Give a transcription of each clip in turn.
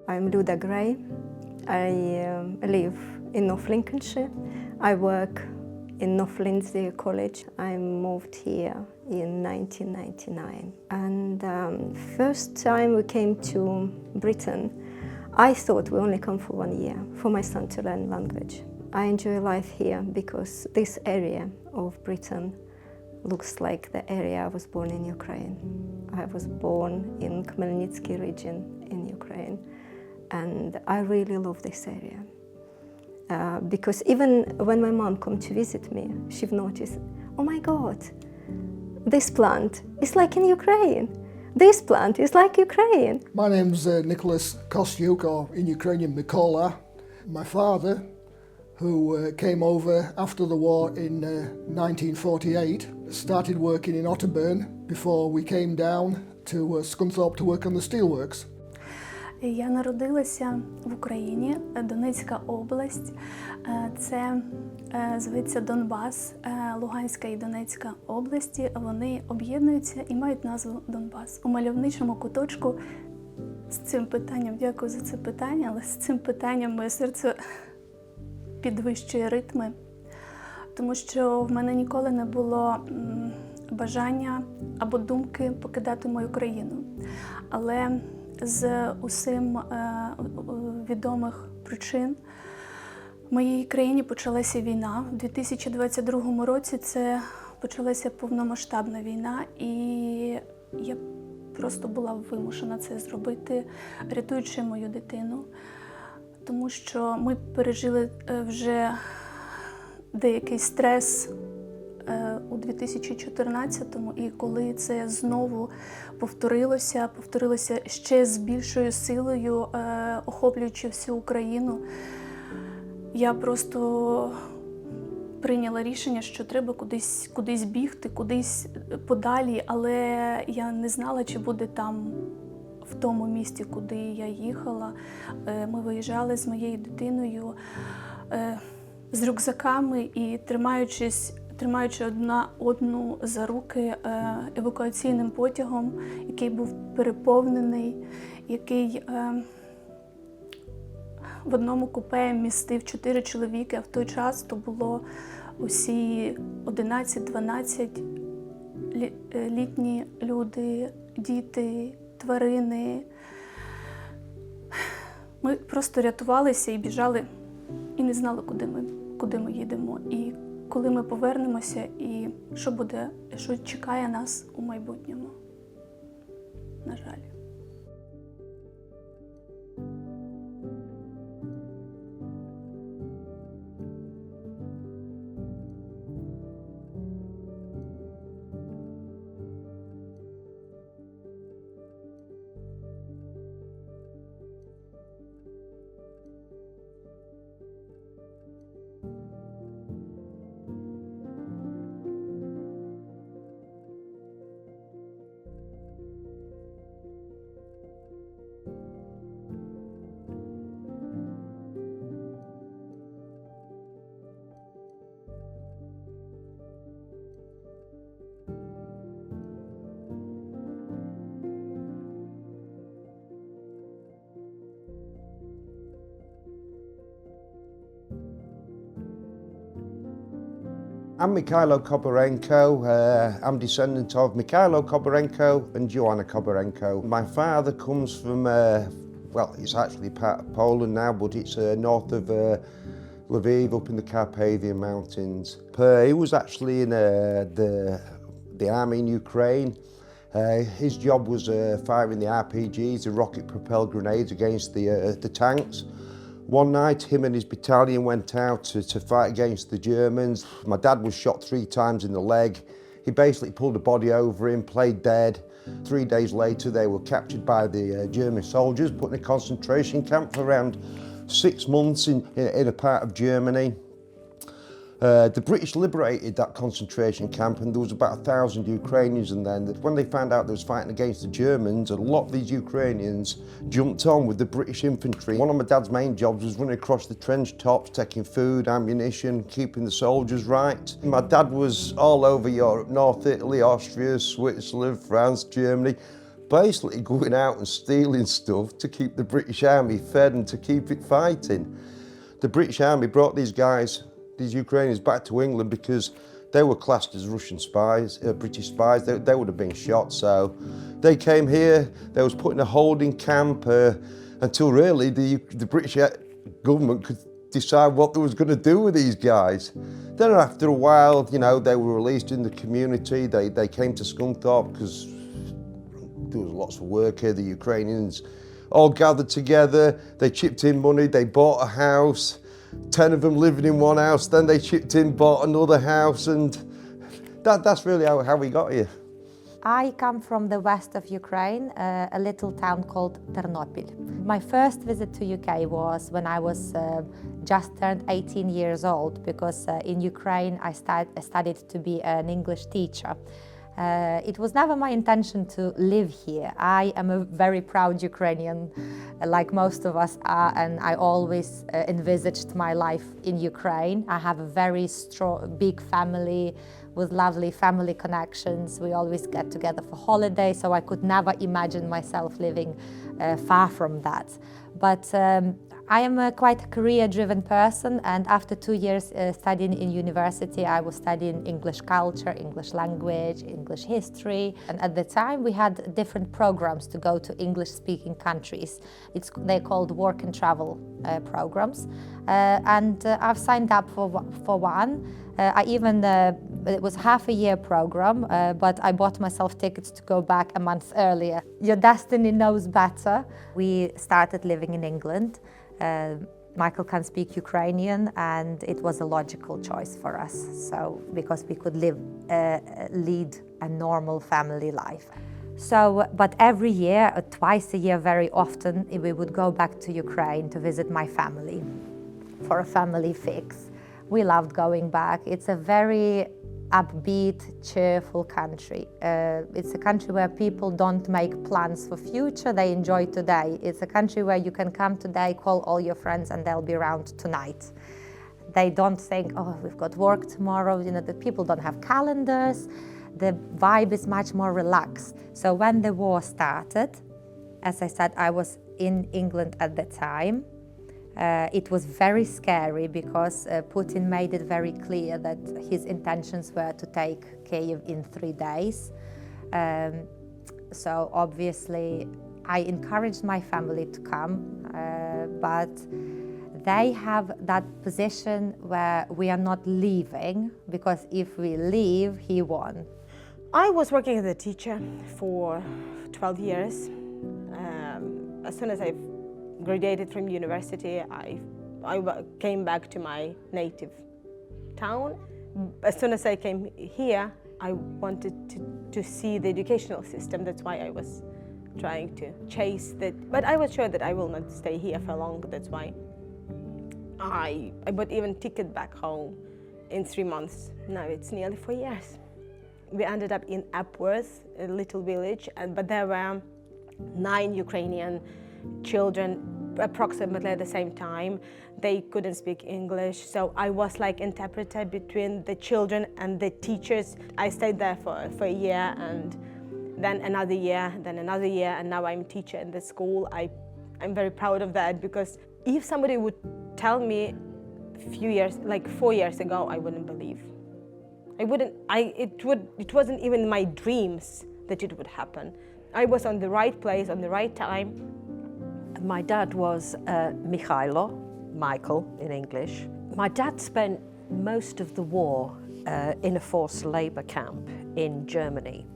I'm Luda Gray. I live in North Lincolnshire. I work in North Lindsay College. I moved here in 1999. And first time we came to Britain, I thought we only come for 1 year, for my son to learn language. I enjoy life here because this area of Britain looks like the area I was born in Ukraine. I was born in Khmelnytsky region in Ukraine. And I really love this area. Because even when my mom come to visit me, she've noticed, oh my God, this plant is like in Ukraine. This plant is like Ukraine. My name's Nicholas Kostyuk, or in Ukrainian Mykola. My father, who came over after the war in 1948, started working in Otterburn before we came down to Scunthorpe to work on the steelworks. Я народилася в Україні, Донецька область. Це зветься Донбас, Луганська і Донецька області. Вони об'єднуються і мають назву Донбас. У мальовничому куточку з цим питанням, дякую за це питання, але з цим питанням моє серце підвищує ритми. Тому що в мене ніколи не було бажання або думки покидати мою країну. Але з усім відомих причин в моїй країні почалася війна. У 2022 році це почалася повномасштабна війна, і я просто була вимушена це зробити, рятуючи мою дитину. Тому що ми пережили вже деякий стрес у 2014-му, і коли це знову повторилося ще з більшою силою, охоплюючи всю Україну, я просто прийняла рішення, що треба кудись бігти, кудись подалі, але я не знала, чи буде там, в тому місті, куди я їхала. Ми виїжджали з моєю дитиною з рюкзаками і тримаючи одна одну за руки евакуаційним потягом, який був переповнений, який в одному купе містив 4 чоловіки, а в той час то було усі 11-12 літні люди, діти, тварини. Ми просто рятувалися і біжали, і не знали, куди ми їдемо. І коли ми повернемося, і що чекає нас у майбутньому, на жаль. I'm Mikhailo Koborenko. I'm descendant of Mikhailo Koborenko and Joanna Koborenko. My father comes from, well, it's actually part of Poland now, but it's north of Lviv, up in the Carpathian Mountains. He was actually in the army in Ukraine. His job was firing the RPGs, the rocket-propelled grenades against the tanks. One night, him and his battalion went out to fight against the Germans. My dad was shot 3 times in the leg. He basically pulled a body over him, played dead. 3 days later, they were captured by the German soldiers, put in a concentration camp for around 6 months in a part of Germany. The British liberated that concentration camp, and there was about 1,000 Ukrainians in there. And when they found out they was fighting against the Germans, a lot of these Ukrainians jumped on with the British infantry. One of my dad's main jobs was running across the trench tops, taking food, ammunition, keeping the soldiers right. My dad was all over Europe, North Italy, Austria, Switzerland, France, Germany, basically going out and stealing stuff to keep the British Army fed and to keep it fighting. The British Army brought these guys, these Ukrainians, back to England because they were classed as Russian spies, British spies. They would have been shot. So they came here, they was put in a holding camp until really the British government could decide what they was going to do with these guys. Then after a while, you know, they were released in the community. They came to Scunthorpe because there was lots of work here. The Ukrainians all gathered together, they chipped in money, they bought a house, 10 of them living in one house, then they chipped in, bought another house, and that's really how we got here. I come from the west of Ukraine, a little town called Ternopil. My first visit to UK was when I was just turned 18 years old, because in Ukraine I studied to be an English teacher. It was never my intention to live here. I am a very proud Ukrainian, like most of us are, and I always envisaged my life in Ukraine. I have a very strong, big family with lovely family connections. We always get together for holidays, so I could never imagine myself living far from that. But I am quite a career-driven person, and after 2 years studying in university, I was studying English culture, English language, English history. And at the time, we had different programs to go to English-speaking countries. They're called work and travel programs. And I've signed up for one. It was half a year program, but I bought myself tickets to go back a month earlier. Your destiny knows better. We started living in England. Michael can speak Ukrainian, and it was a logical choice for us. So, because we could lead a normal family life. So, but every year, twice a year, very often, we would go back to Ukraine to visit my family for a family fix. We loved going back. It's a very upbeat, cheerful country. It's a country where people don't make plans for future, they enjoy today. It's a country where you can come today, call all your friends, and they'll be around tonight. They don't think, oh, we've got work tomorrow. You know, the people don't have calendars. The vibe is much more relaxed. So when the war started, as I said, I was in England at the time. It was very scary because Putin made it very clear that his intentions were to take Kyiv in 3 days. So obviously I encouraged my family to come, but they have that position where we are not leaving, because if we leave, he won. I was working as a teacher for 12 years. As soon as I graduated from university, I came back to my native town. As soon as I came here, I wanted to see the educational system. That's why I was trying to chase that. But I was sure that I will not stay here for long. That's why I bought even ticket back home in 3 months. Now it's nearly 4 years. We ended up in Epworth, a little village, but there were 9 Ukrainian children approximately at the same time. They couldn't speak English, so I was like interpreter between the children and the teachers. I stayed there for a year, and then another year, and now I'm a teacher in the school. I'm very proud of that, because if somebody would tell me a few years, like 4 years ago, I wouldn't believe. It wasn't even in my dreams that it would happen. I was on the right place, on the right time. My dad was Michael in English. My dad spent most of the war in a forced labour camp in Germany.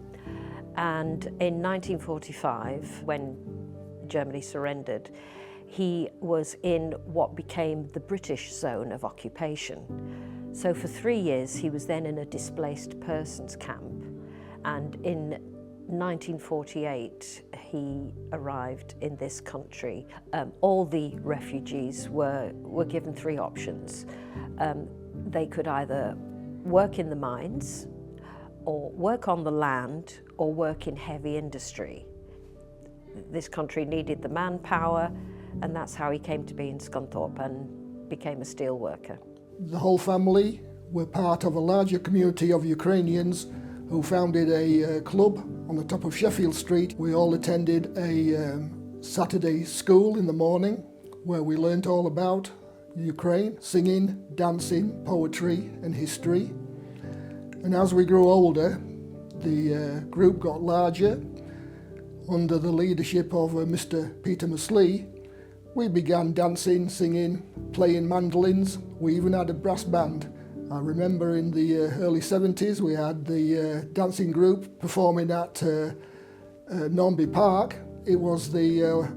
And in 1945, when Germany surrendered, he was in what became the British zone of occupation. So for 3 years, he was then in a displaced persons camp. And in 1948, he arrived in this country. All the refugees were given 3 options. They could either work in the mines, or work on the land, or work in heavy industry. This country needed the manpower, and that's how he came to be in Scunthorpe and became a steel worker. The whole family were part of a larger community of Ukrainians who founded a club on the top of Sheffield Street. We all attended a Saturday school in the morning where we learnt all about Ukraine, singing, dancing, poetry and history. And as we grew older, the group got larger. Under the leadership of Mr. Peter Muslee, we began dancing, singing, playing mandolins. We even had a brass band. I remember in the early 70s we had the dancing group performing at Nornby Park. It was the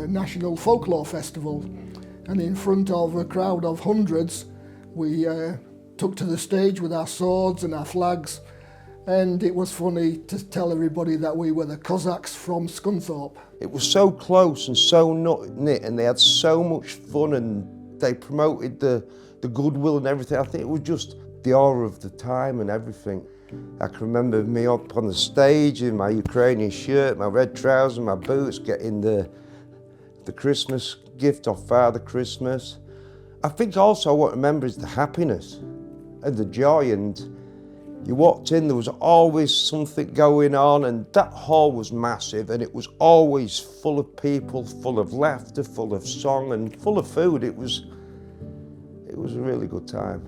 National Folklore Festival, and in front of a crowd of hundreds we took to the stage with our swords and our flags, and it was funny to tell everybody that we were the Cossacks from Scunthorpe. It was so close and so knit, and they had so much fun, and they promoted the goodwill and everything. I think it was just the awe of the time and everything. I can remember me up on the stage in my Ukrainian shirt, my red trousers, my boots, getting the Christmas gift of Father Christmas. I think also what I remember is the happiness and the joy, and you walked in, there was always something going on, and that hall was massive, and it was always full of people, full of laughter, full of song and full of food. It was a really good time.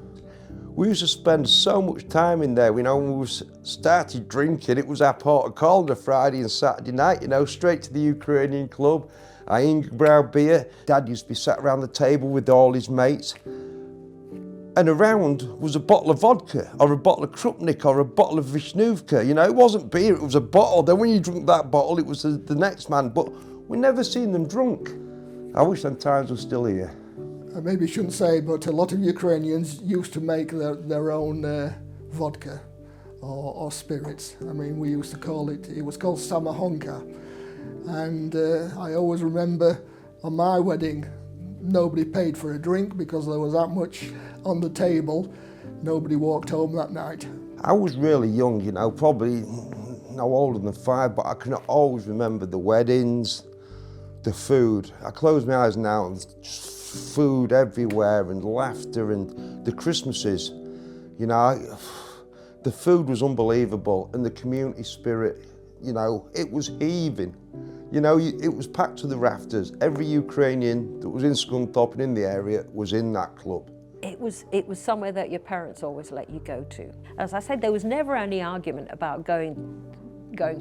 We used to spend so much time in there, when we started drinking, it was our port of call on a Friday and Saturday night, straight to the Ukrainian club, our Ingerbrow beer. Dad used to be sat around the table with all his mates, and around was a bottle of vodka, or a bottle of Krupnik, or a bottle of Vishnuvka. It wasn't beer, it was a bottle. Then when you drunk that bottle, it was the next man, but we never seen them drunk. I wish them times were still here. I maybe shouldn't say, but a lot of Ukrainians used to make their own vodka or spirits. I mean, we used to call it was called samahonka. And I always remember on my wedding, nobody paid for a drink because there was that much on the table. Nobody walked home that night. I was really young, probably no older than 5, but I can always remember the weddings, the food. I close my eyes now and just food everywhere and laughter, and the Christmases, the food was unbelievable, and the community spirit, it was heaving. It was packed to the rafters. Every Ukrainian that was in Scunthorpe and in the area was in that club. It was somewhere that your parents always let you go to. As I said, there was never any argument about going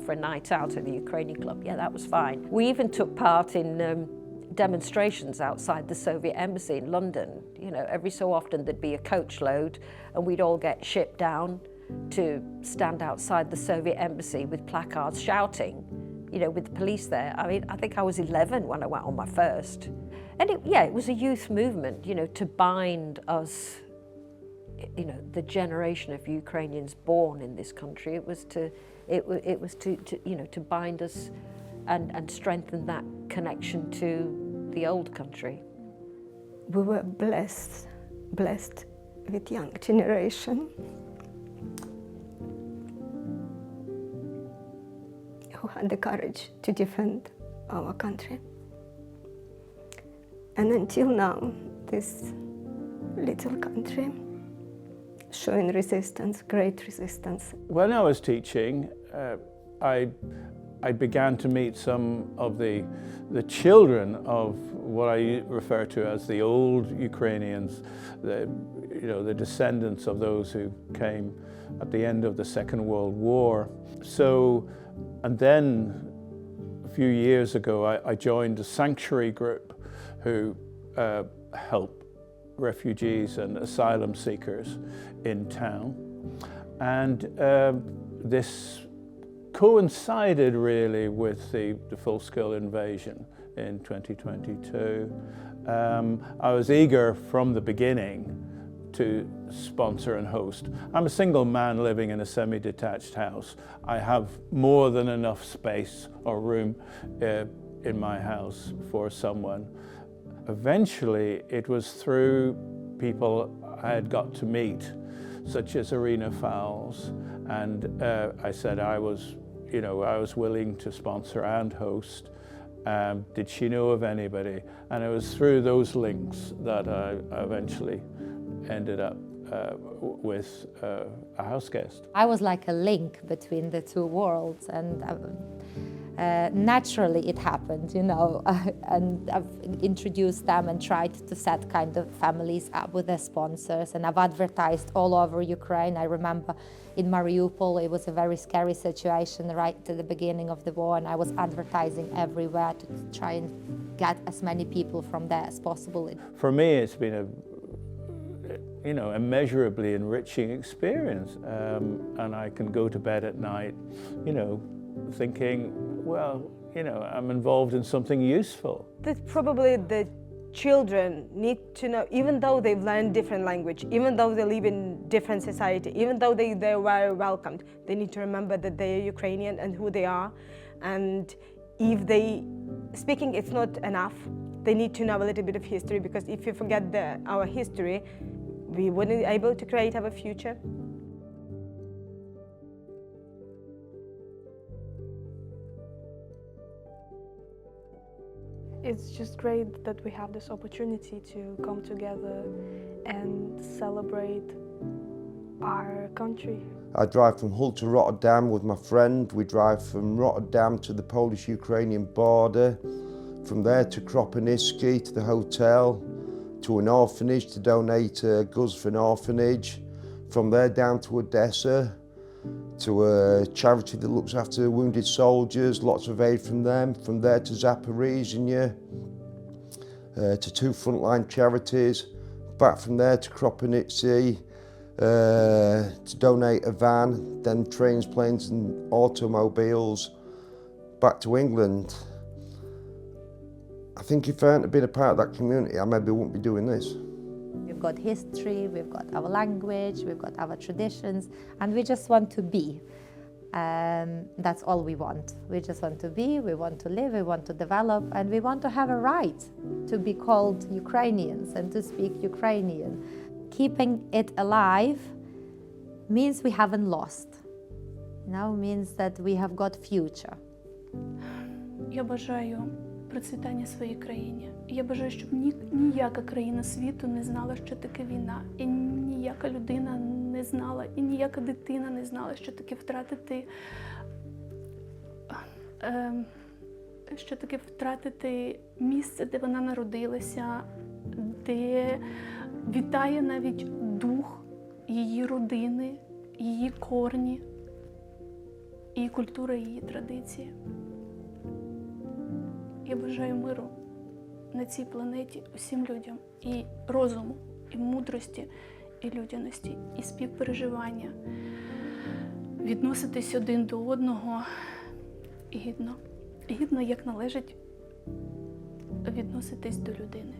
for a night out at the Ukrainian club. Yeah, that was fine. We even took part in demonstrations outside the Soviet embassy in London. Every so often there'd be a coach load and we'd all get shipped down to stand outside the Soviet embassy with placards shouting, with the police there. I mean, I think I was 11 when I went on my first. And it was a youth movement, to bind us, the generation of Ukrainians born in this country. It was to bind us and strengthen that connection to the old country. We were blessed with young generation who had the courage to defend our country. And until now, this little country showing resistance, great resistance. When I was teaching, I began to meet some of the children of what I refer to as the old Ukrainians, the descendants of those who came at the end of the Second World War. And then a few years ago, I joined a sanctuary group who help refugees and asylum seekers in town. And this coincided really with the full-scale invasion in 2022. I was eager from the beginning to sponsor and host. I'm a single man living in a semi-detached house. I have more than enough space or room in my house for someone. Eventually, it was through people I had got to meet, such as Irina Fowles, and I said I was willing to sponsor and host. Did she know of anybody? And it was through those links that I eventually ended up with a house guest. I was like a link between the two worlds, and naturally it happened, you know, and I've introduced them and tried to set kind of families up with their sponsors, and I've advertised all over Ukraine. I remember in Mariupol, it was a very scary situation right at the beginning of the war, and I was advertising everywhere to try and get as many people from there as possible. For me, it's been a immeasurably enriching experience, and I can go to bed at night, thinking, well, I'm involved in something useful. That probably the children need to know, even though they've learned different language, even though they live in different society, even though they were welcomed, they need to remember that they are Ukrainian and who they are. And if speaking it's not enough, they need to know a little bit of history, because if you forget our history, we wouldn't be able to create our future. It's just great that we have this opportunity to come together and celebrate our country. I drive from Hull to Rotterdam with my friend. We drive from Rotterdam to the Polish-Ukrainian border, from there to Kropyvnytski, to the hotel, to an orphanage to donate goods for an orphanage, from there down to Odessa, to a charity that looks after wounded soldiers, lots of aid from them, from there to Zaporizhzhia, to 2 frontline charities, back from there to Kropyvnytski, to donate a van, then trains, planes and automobiles, back to England. I think if I hadn't been a part of that community, I maybe wouldn't be doing this. We've got history, we've got our language, we've got our traditions, and we just want to be. That's all we want. We just want to be, we want to live, we want to develop, and we want to have a right to be called Ukrainians and to speak Ukrainian. Keeping it alive means we haven't lost. Means that we have got future. Я бажаю процвітання своїй країні. Я бажаю, щоб ніяка країна світу не знала, що таке війна. І ніяка людина не знала, і ніяка дитина не знала, що таке втратити місце, де вона народилася, де вітає навіть дух її родини, її корні, і культура, її традиції. Я бажаю миру на цій планеті усім людям, і розуму, і мудрості, і людяності, і співпереживання, відноситись один до одного гідно, як належить відноситись до людини.